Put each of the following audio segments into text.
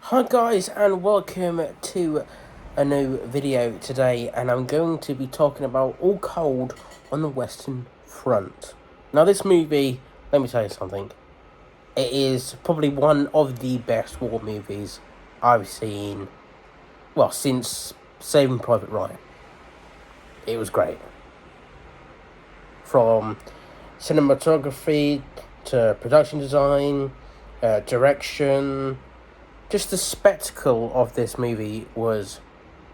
Hi guys and welcome to a new video today, and I'm going to be talking about All Cold on the Western Front. Now this movie, let me tell you something, it is probably one of the best war movies I've seen, well, since Saving Private Ryan. It was great. From cinematography to production design, direction, just the spectacle of this movie was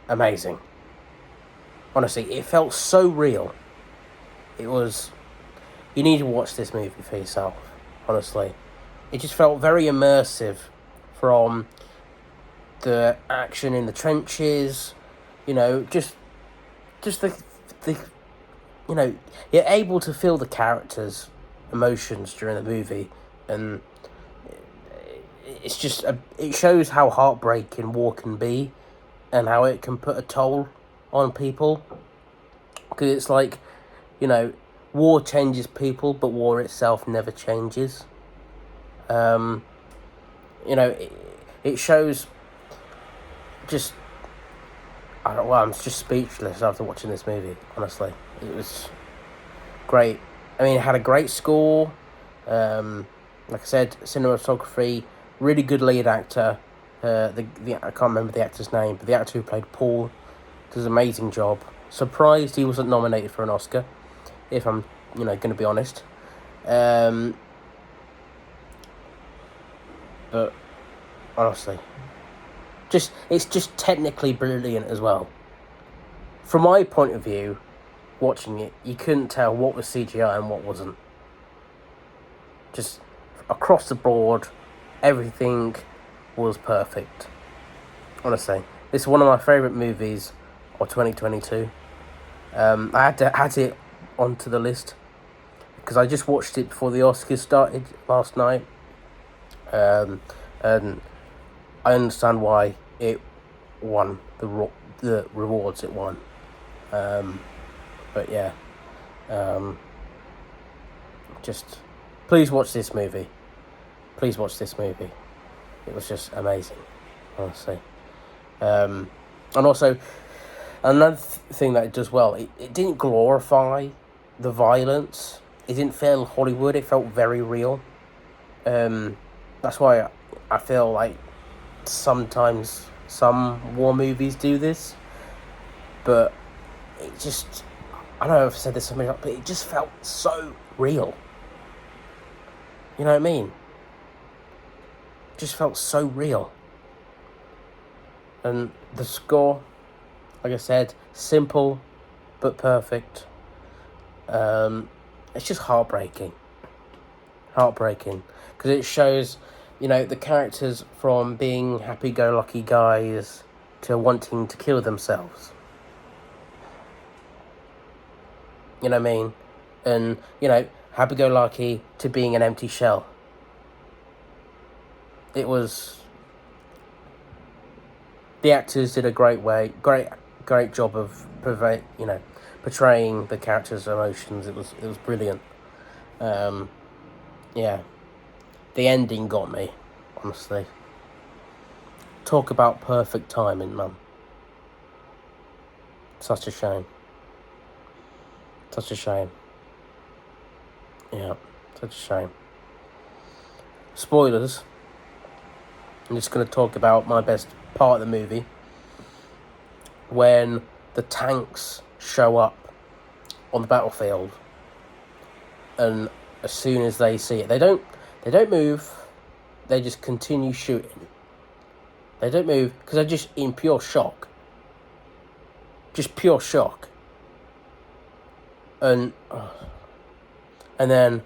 amazing. Honestly, it felt so real. It was. You need to watch this movie for yourself. Honestly, it just felt very immersive, from the action in the trenches. You know, just the you're able to feel the characters' emotions during the movie, and it's just it shows how heartbreaking war can be, and how it can put a toll on people. Because it's like, you know, war changes people, but war itself never changes. Um, it shows just. I don't, well, I'm just speechless after watching this movie. Honestly, it was great. I mean, it had a great score. Like I said, cinematography, really good lead actor. The I can't remember the actor's name, but the actor who played Paul does an amazing job. Surprised he wasn't nominated for an Oscar, if I'm, going to be honest. But honestly, it's just technically brilliant as well. From my point of view, watching it, you couldn't tell what was CGI and what wasn't. Just across the board, everything was perfect. Honestly, this is one of my favourite movies of 2022. I had to add it onto the list because I just watched it before the Oscars started last night, and I understand why it won the rewards it won. But yeah, just please watch this movie. Please watch this movie. It was just amazing, honestly. And also, another thing that it does well, it didn't glorify the violence. It didn't feel Hollywood. It felt very real. That's why I feel like sometimes some war movies do this, but it just, I don't know if I said this so many times, but it just felt so real. You know what I mean? It just felt so real. And the score, like I said, simple but perfect. It's just heartbreaking. Because it shows, the characters from being happy-go-lucky guys to wanting to kill themselves. You know what I mean? And, happy-go-lucky to being an empty shell. It was... The actors did a great job of portraying the characters' emotions. It was brilliant. Yeah, the ending got me, honestly. Talk about perfect timing, man. Such a shame. Such a shame. Yeah, such a shame. Spoilers. I'm just going to talk about my best part of the movie. When the tanks show up on the battlefield, and as soon as they see it, they don't move. They just continue shooting. They don't move because they're just in pure shock. Just pure shock. And then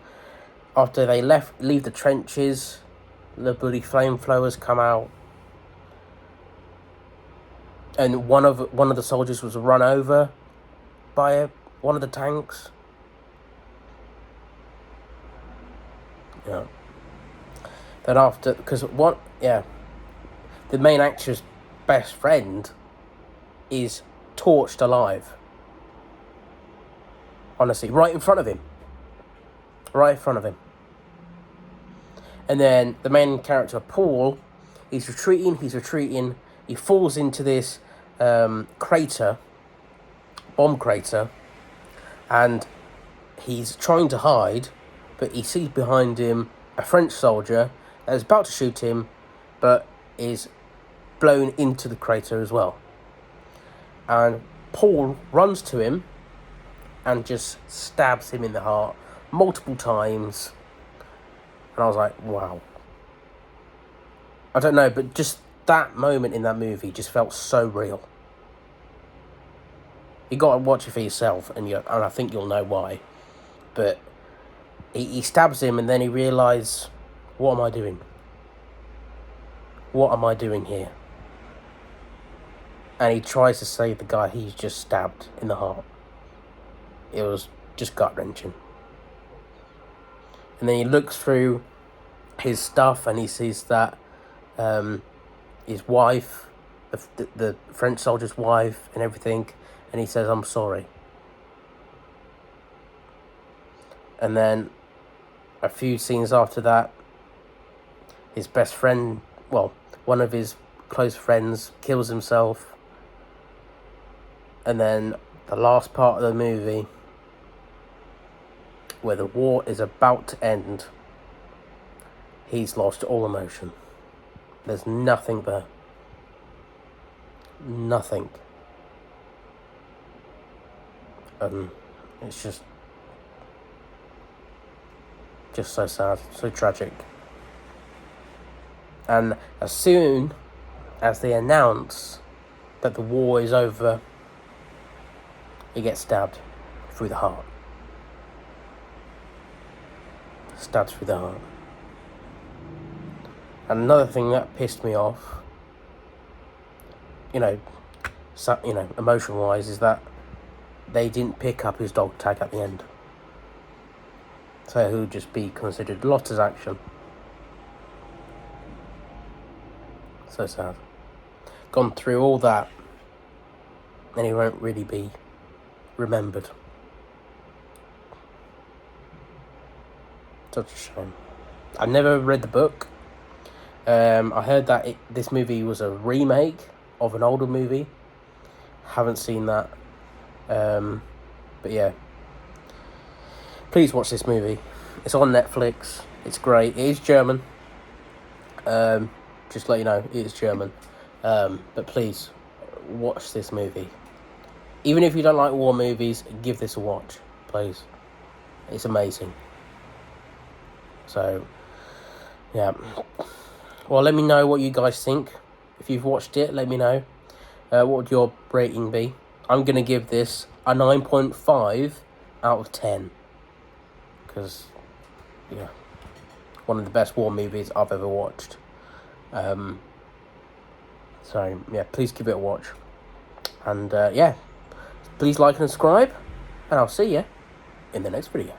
after they leave the trenches, the bloody flamethrowers come out, and one of the soldiers was run over by one of the tanks. Yeah. Then after, because the main actor's best friend is torched alive. Honestly, right in front of him. And then the main character, Paul, He's retreating. He falls into this crater, bomb crater, and he's trying to hide, but he sees behind him a French soldier that is about to shoot him, but is blown into the crater as well. And Paul runs to him and just stabs him in the heart multiple times. And I was like, wow. I don't know, but just that moment in that movie just felt so real. You got to watch it for yourself, and I think you'll know why. But he stabs him, and then he realises, what am I doing? What am I doing here? And he tries to save the guy he's just stabbed in the heart. It was just gut-wrenching. And then he looks through his stuff, and he sees that his wife, the French soldier's wife and everything, and he says, I'm sorry. And then a few scenes after that, his best friend, well, one of his close friends kills himself. And then the last part of the movie, where the war is about to end, he's lost all emotion. There's nothing there. Nothing. It's just so sad, so tragic. And as soon as they announce that the war is over, he gets stabbed through the heart. Stabbed through the heart. And another thing that pissed me off, emotion-wise, is that they didn't pick up his dog tag at the end. So it would just be considered lost as action. So sad. Gone through all that, and he won't really be remembered. Such a shame. I never read the book. I heard that this movie was a remake of an older movie. Haven't seen that. But yeah. Please watch this movie. It's on Netflix. It's great. It is German. Just to let you know, it is German. But please, watch this movie. Even if you don't like war movies, give this a watch, please. It's amazing. So, yeah. Well, let me know what you guys think. If you've watched it, let me know. What would your rating be? I'm going to give this a 9.5 out of 10. Because, yeah, one of the best war movies I've ever watched. So, yeah, please give it a watch. And, yeah, please like and subscribe. And I'll see you in the next video.